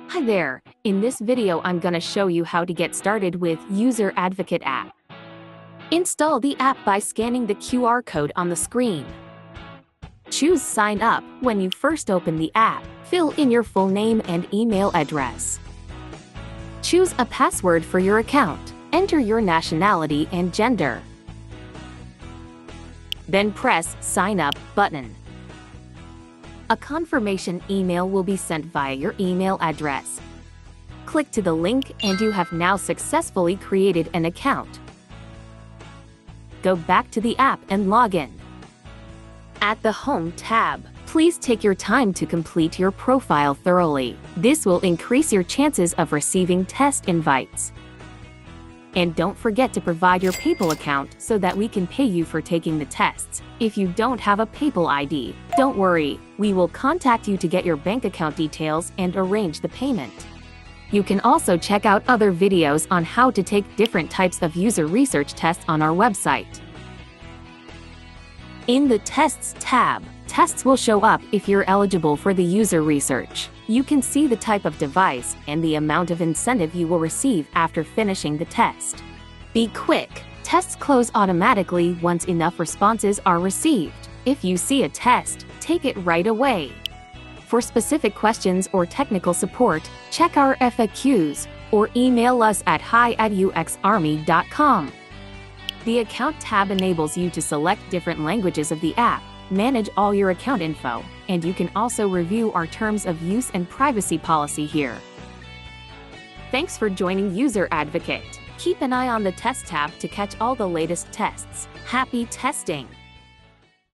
Hi there, in this video I'm gonna show you how to get started with UserAdvocate App. Install the app by scanning the QR code on the screen. Choose Sign Up when you first open the app. Fill in your full name and email address. Choose a password for your account. Enter your nationality and gender. Then press Sign Up button. A confirmation email will be sent via your email address. Click to the link and you have now successfully created an account. Go back to the app and log in. At the Home tab, please take your time to complete your profile thoroughly. This will increase your chances of receiving test invites. And don't forget to provide your PayPal account so that we can pay you for taking the tests. If you don't have a PayPal ID, don't worry, we will contact you to get your bank account details and arrange the payment. You can also check out other videos on how to take different types of user research tests on our website. In the Tests tab, tests will show up if you're eligible for the user research. You can see the type of device and the amount of incentive you will receive after finishing the test. Be quick! Tests close automatically once enough responses are received. If you see a test, take it right away. For specific questions or technical support, check our FAQs or email us at hi@uxarmy.com. The Account tab enables you to select different languages of the app, manage all your account info, and you can also review our terms of use and privacy policy here. Thanks for joining UserAdvocate. Keep an eye on the Test tab to catch all the latest tests. Happy testing!